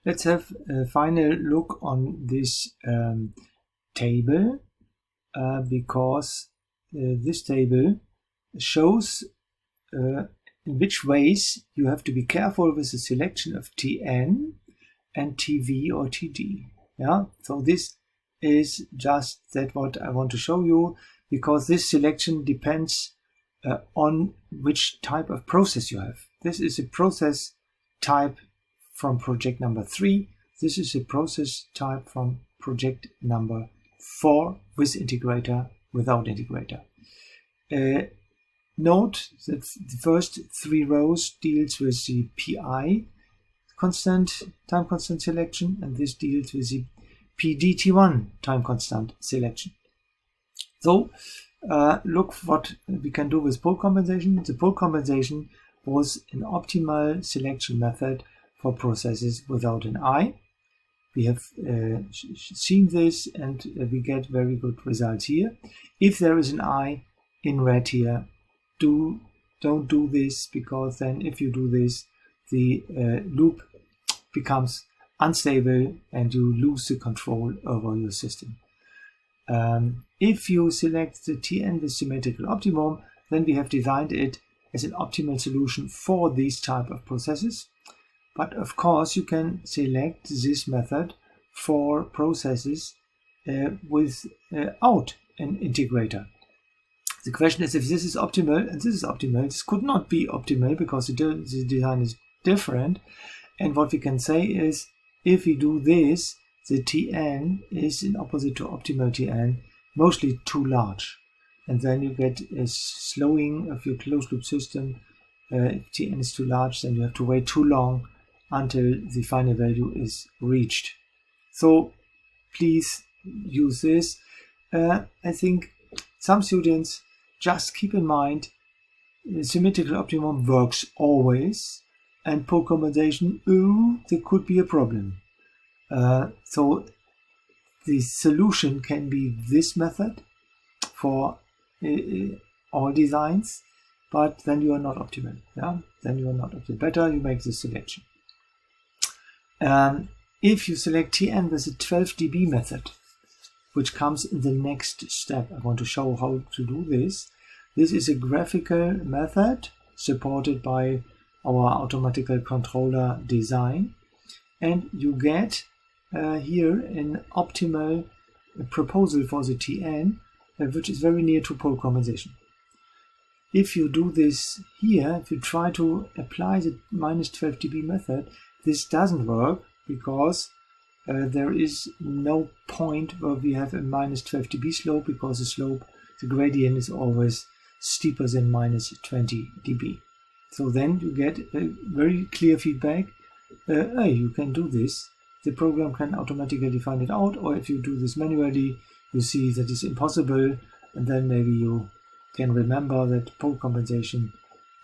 let's have a final look on this table because this table shows in which ways you have to be careful with the selection of Tn and Tv or Td. Yeah, so this is just that what I want to show you, because this selection depends on which type of process you have. This is a process type from project number 3. This is a process type from project number 4 with integrator, without integrator. Note that the first 3 rows deals with the pi constant, time constant selection, and this deals with the PDT1 time constant selection. So look what we can do with pole compensation. The pole compensation was an optimal selection method for processes without an I. We have seen this, and we get very good results here. If there is an I in red here, don't do this, because then if you do this, the loop becomes unstable and you lose the control over your system. If you select the Tn with symmetrical optimum, then we have designed it as an optimal solution for these type of processes. But of course, you can select this method for processes without an integrator. The question is if this is optimal and this is optimal. This could not be optimal because the design is different. And what we can say is, if we do this, the Tn is in opposite to optimal Tn, mostly too large. And then you get a slowing of your closed loop system. If Tn is too large, then you have to wait too long until the final value is reached. So please use this. I think some students just keep in mind symmetrical optimum works always, and pole compensation, there could be a problem. So the solution can be this method for all designs, but then you are not optimal. Yeah, then you are not optimal. Better you make this selection. If you select Tn with the 12 dB method, which comes in the next step, I want to show how to do this. This is a graphical method supported by our automatical controller design, and you get here an optimal proposal for the Tn, which is very near to pole compensation. If you do this here, if you try to apply the minus 12 dB method, this doesn't work because there is no point where we have a minus 12 dB slope, because the gradient is always steeper than minus 20 dB. So then you get a very clear feedback. Hey, you can do this. The program can automatically find it out, or if you do this manually, you see that it's impossible, and then maybe you can remember that pole compensation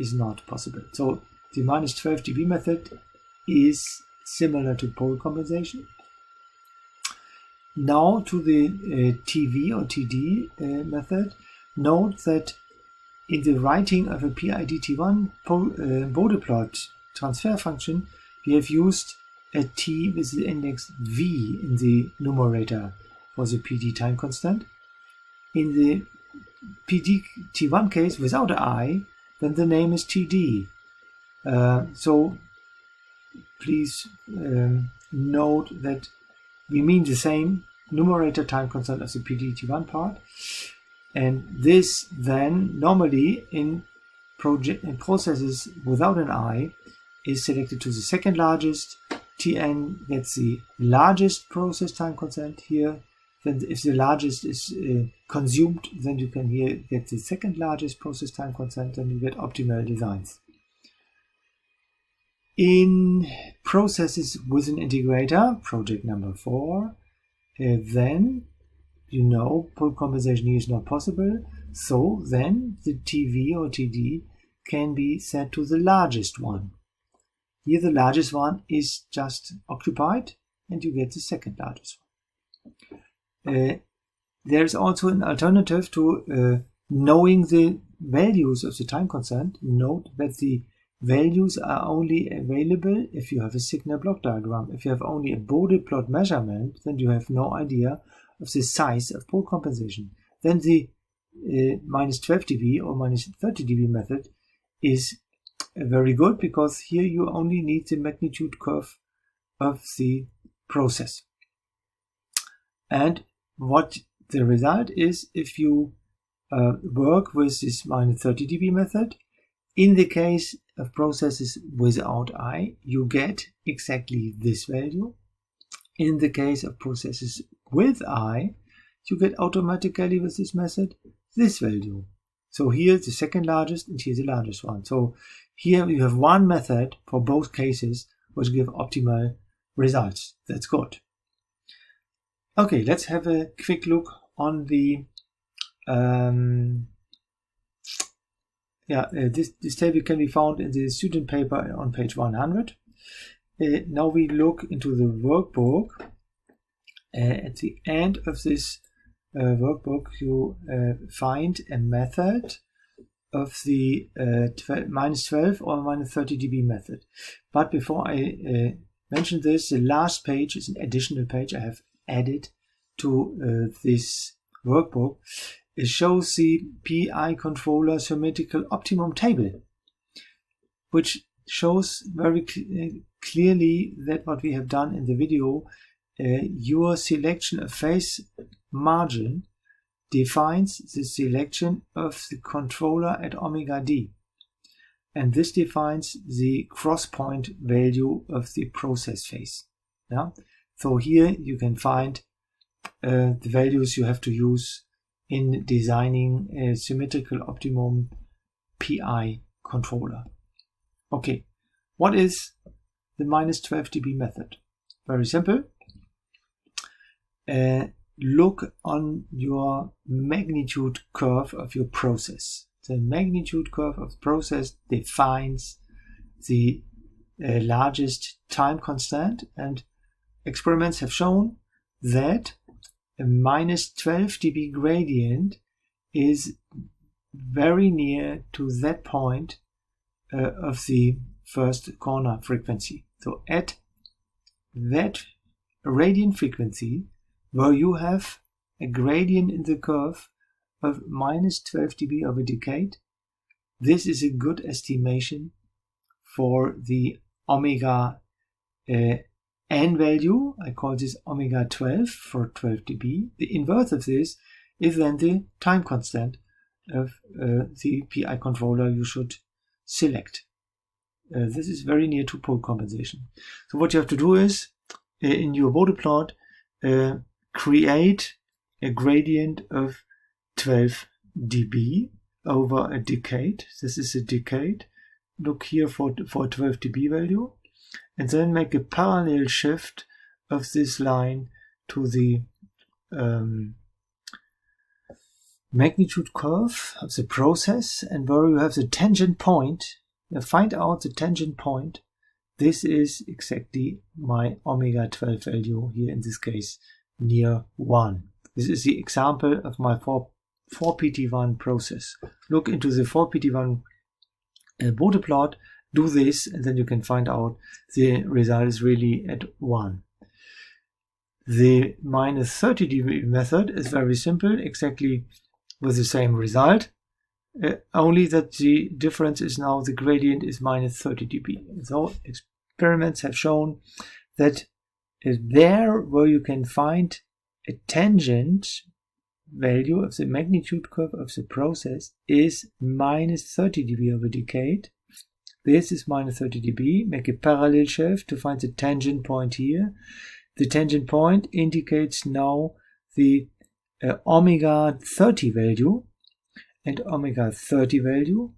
is not possible. So the minus 12 dB method is similar to pole compensation. Now to the TV or TD method. Note that in the writing of a PIDT1 Bode plot transfer function, we have used a t with the index v in the numerator for the PD time constant. In the PDT1 case without an I, then the name is TD. So please note that we mean the same numerator time constant as the PDT1 part. And this then normally in processes without an I is selected to the second largest. Tn gets the largest process time constant here. Then if the largest is consumed, then you can here get the second largest process time constant, and you get optimal designs. In processes with an integrator, project number 4, then you know pole compensation here is not possible, so then the TV or TD can be set to the largest one. Here the largest one is just occupied, and you get the second largest one. There is also an alternative to knowing the values of the time constant. Note that the values are only available if you have a signal block diagram. If you have only a Bode plot measurement, then you have no idea of the size of pole compensation. Then the minus 12 dB or minus 30 dB method is very good, because here you only need the magnitude curve of the process. And what the result is, if you work with this minus 30 dB method, in the case of processes without I, you get exactly this value. In the case of processes with I, you get automatically with this method this value. So here the second largest and here the largest one. So here you have one method for both cases which give optimal results. That's good. Okay, let's have a quick look on the this table can be found in the student paper on page 100. Now we look into the workbook. At the end of this workbook, you find a method of the minus 12 or minus 30 dB method. But before I mention this, the last page is an additional page I have added to this workbook. It shows the PI controller symmetrical optimum table, which shows very clearly that what we have done in the video, your selection of phase margin defines the selection of the controller at omega d. And this defines the cross point value of the process phase. Yeah? So here you can find the values you have to use in designing a symmetrical optimum PI controller. Okay, what is the minus 12 dB method? Very simple. Look on your magnitude curve of your process. The magnitude curve of the process defines the largest time constant, and experiments have shown that a minus 12 dB gradient is very near to that point of the first corner frequency. So at that radian frequency, where you have a gradient in the curve of minus 12 dB over decade, this is a good estimation for the omega n value. I call this omega 12 for 12 dB. The inverse of this is then the time constant of the PI controller you should select. This is very near to pole compensation. So what you have to do is, in your Bode plot, create a gradient of 12 dB over a decade. This is a decade. Look here for 12 dB value. And then make a parallel shift of this line to the magnitude curve of the process, and where you have the tangent point, find out the tangent point. This is exactly my omega 12 value here, in this case near 1. This is the example of my 4PT1 process. Look into the 4PT1 Bode plot. Do this, and then you can find out the result is really at 1. The minus 30 dB method is very simple, exactly with the same result, only that the difference is now the gradient is minus 30 dB. So experiments have shown that there where you can find a tangent value of the magnitude curve of the process is minus 30 dB over decade. This is minus 30 dB. Make a parallel shift to find the tangent point here. The tangent point indicates now the omega 30 value, and omega 30 value,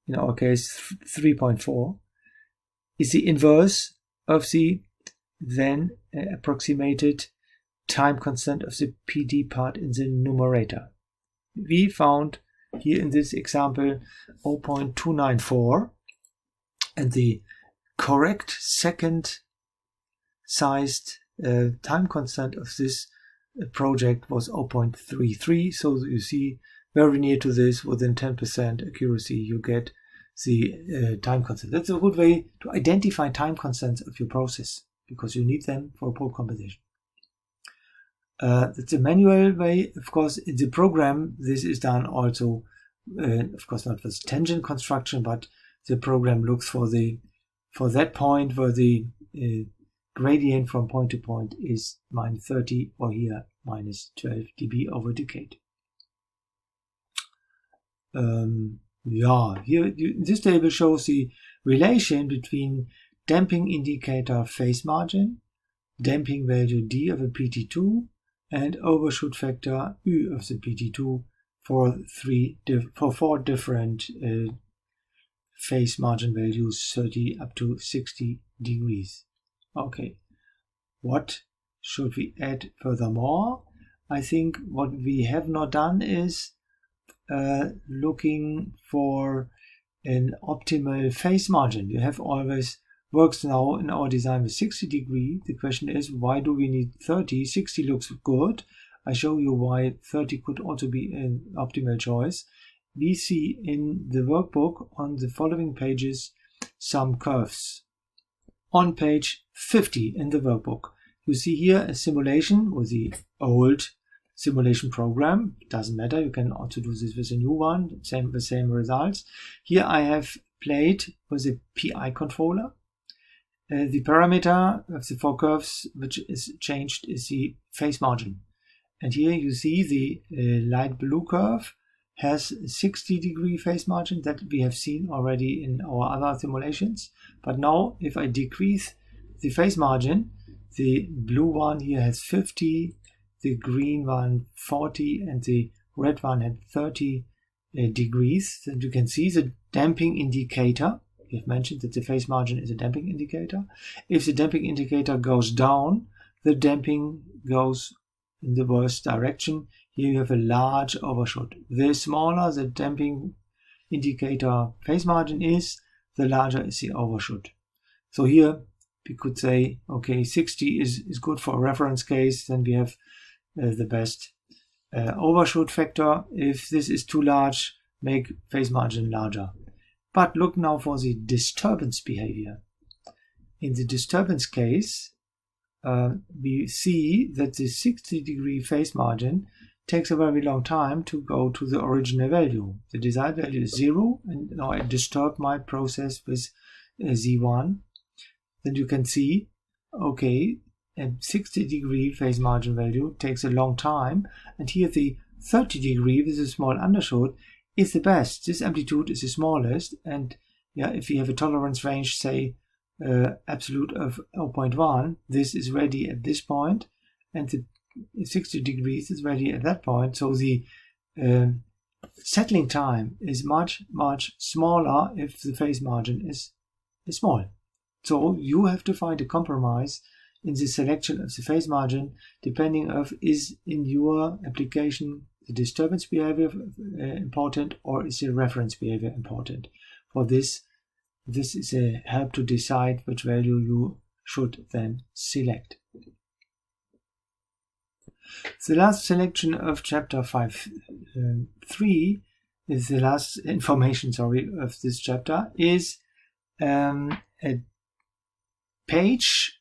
in our case 3.4, is the inverse of the then approximated time constant of the PD part in the numerator. We found here in this example 0.294, and the correct second sized time constant of this project was 0.33. So you see, very near to this, within 10% accuracy, you get the time constant. That's a good way to identify time constants of your process, because you need them for pole composition. That's a manual way. Of course, in the program, this is done also, of course, not with tangent construction, but the program looks for that point where the gradient from point to point is minus 30, or here minus 12 dB over decade. Here this table shows the relation between damping indicator phase margin, damping value D of a PT2, and overshoot factor U of the PT2 for 4 different phase margin values, 30 up to 60 degrees. Okay, what should we add furthermore? I think what we have not done is looking for an optimal phase margin. We have always works now in our design with 60 degree. The question is, why do we need 30? 60 looks good. I show you why 30 could also be an optimal choice. We see in the workbook on the following pages some curves. On page 50 in the workbook, you see here a simulation with the old simulation program. It doesn't matter, you can also do this with a new one, the same results. Here I have played with a PI controller. The parameter of the 4 curves which is changed is the phase margin. And here you see the light blue curve has 60 degree phase margin that we have seen already in our other simulations. But now if I decrease the phase margin, the blue one here has 50, the green one 40, and the red one had 30 degrees. And you can see the damping indicator. We have mentioned that the phase margin is a damping indicator. If the damping indicator goes down, the damping goes in the worst direction. Here you have a large overshoot. The smaller the damping indicator phase margin is, the larger is the overshoot. So here we could say, okay, 60 is good for a reference case. Then we have the best overshoot factor. If this is too large, make phase margin larger. But look now for the disturbance behavior. In the disturbance case, we see that the 60 degree phase margin takes a very long time to go to the original value. The desired value is 0, and now I disturb my process with Z1. Then you can see, okay, a 60 degree phase margin value takes a long time, and here the 30 degree with a small undershoot is the best. This amplitude is the smallest, and yeah, if we have a tolerance range, say absolute of 0.1, this is ready at this point, and the 60 degrees is ready at that point. So the settling time is much smaller if the phase margin is small. So you have to find a compromise in the selection of the phase margin, depending of is in your application the disturbance behavior important, or is the reference behavior important. For this is a help to decide which value you should then select. The last selection of chapter 5.3 is the last information, of this chapter is a page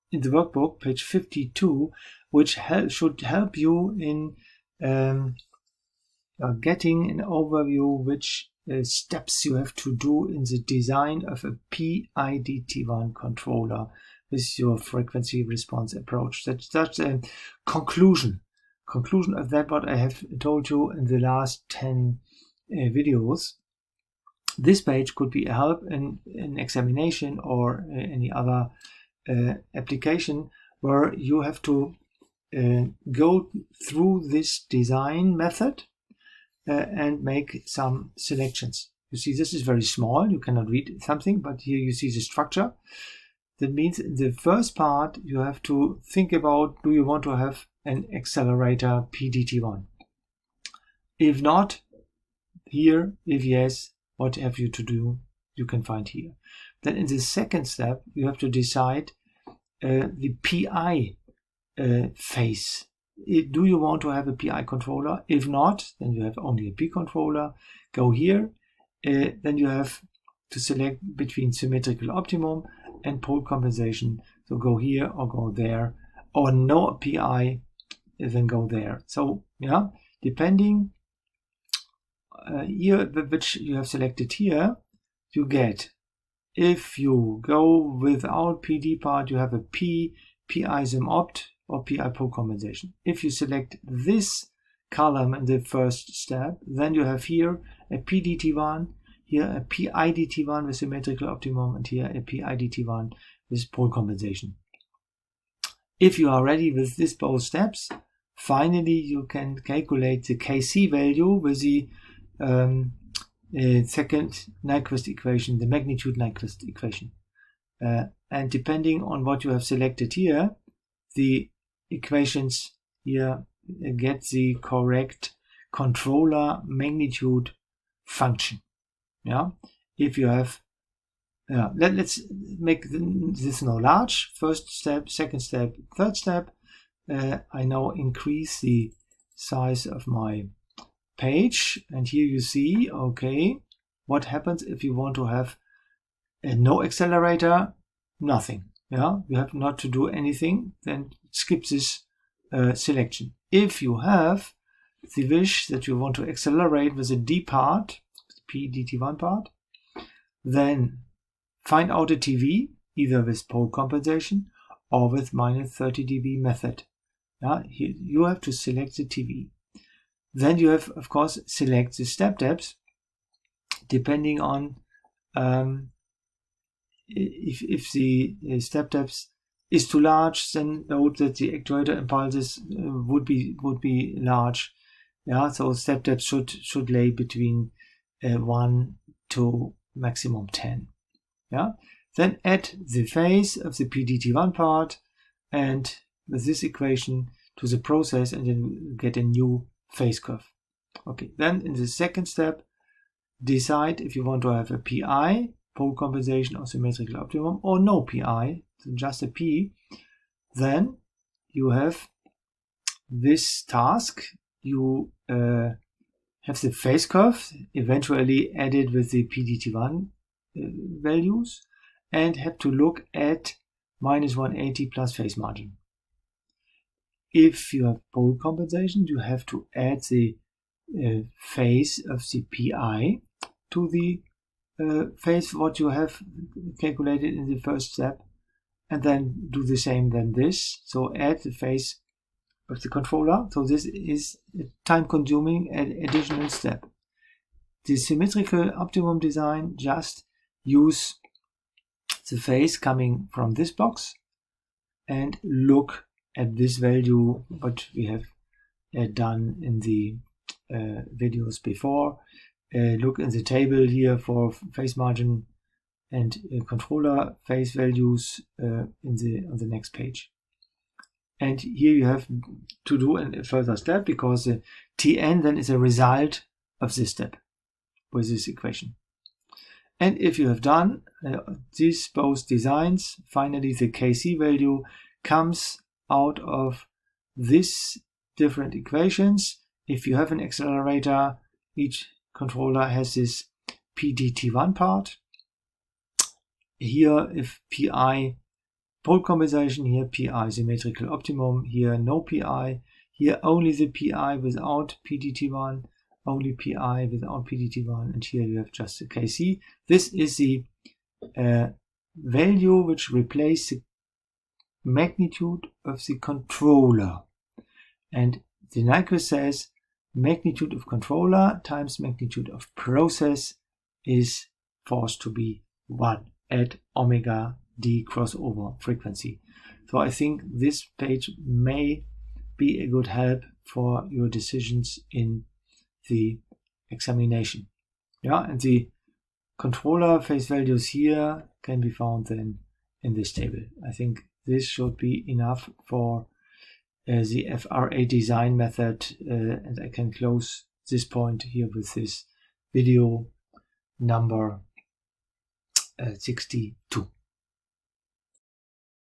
in the workbook, page 52, which should help you in getting an overview which steps you have to do in the design of a PIDT1 controller with your frequency response approach. That's a conclusion of that what I have told you in the last 10 videos. This page could be a help in an examination or any other application where you have to go through this design method and make some selections. You see, this is very small. You cannot read something, but here you see the structure. That means in the first part, you have to think about, do you want to have an accelerator PDT1? If not, here, if yes, what have you to do? You can find here. Then in the second step, you have to decide the PI phase. Do you want to have a PI controller? If not, then you have only a P controller. Go here. then you have to select between symmetrical optimum and pole compensation. So go here or go there, or no PI, then go there. So yeah, depending here which you have selected here, you get, if you go without PD part, you have a PI sim opt or PI pole compensation. If you select this column in the first step, then you have here a PDT1, here a PIDT1 with symmetrical optimum, and here a PIDT1 with pole compensation. If you are ready with these both steps, finally you can calculate the KC value with the second Nyquist equation, the magnitude Nyquist equation. And depending on what you have selected here, the equations here get the correct controller magnitude function. Yeah, if you have, let's make this now large. First step, second step, third step. I now increase the size of my page, and here you see, okay, what happens if you want to have no accelerator? Nothing. Yeah, you have not to do anything, then skip this selection. If you have the wish that you want to accelerate with a D part, PDT1 part, then find out a TV, either with pole compensation or with -30 dB method. Yeah, here you have to select the TV. Then you have, of course, select the step depth, depending on if the step depth is too large, then note that the actuator impulses would be large. Yeah, so step depth should lay between 1 to maximum 10. Yeah, then add the phase of the PDT1 part and with this equation to the process, and then get a new phase curve. Okay, then in the second step, decide if you want to have a PI, pole compensation or symmetrical optimum, or no PI, so just a P. Then you have this task. You have the phase curve eventually added with the PDT1 values, and have to look at -180 plus phase margin. If you have pole compensation, you have to add the phase of the PI to the phase what you have calculated in the first step, and then do the same than this. So add the phase of the controller. So this is a time-consuming additional step. The symmetrical optimum design, just use the phase coming from this box and look at this value, what we have done in the videos before. Look in the table here for phase margin and controller phase values on the next page. And here you have to do a further step, because the Tn then is a result of this step with this equation. And if you have done these both designs, finally the Kc value comes out of these different equations. If you have an accelerator, each controller has this PDT1 part. Here, if PI pole compensation, here PI symmetrical optimum, here no PI, here only the PI without PDT1, only PI without PDT1, and here you have just the Kc. This is the value which replaces the magnitude of the controller. And the Nyquist says magnitude of controller times magnitude of process is forced to be 1 at omega d crossover frequency. So I think this page may be a good help for your decisions in the examination. Yeah, and the controller phase values here can be found then in this table. I think this should be enough for the FRA design method, and I can close this point here with this video number 62.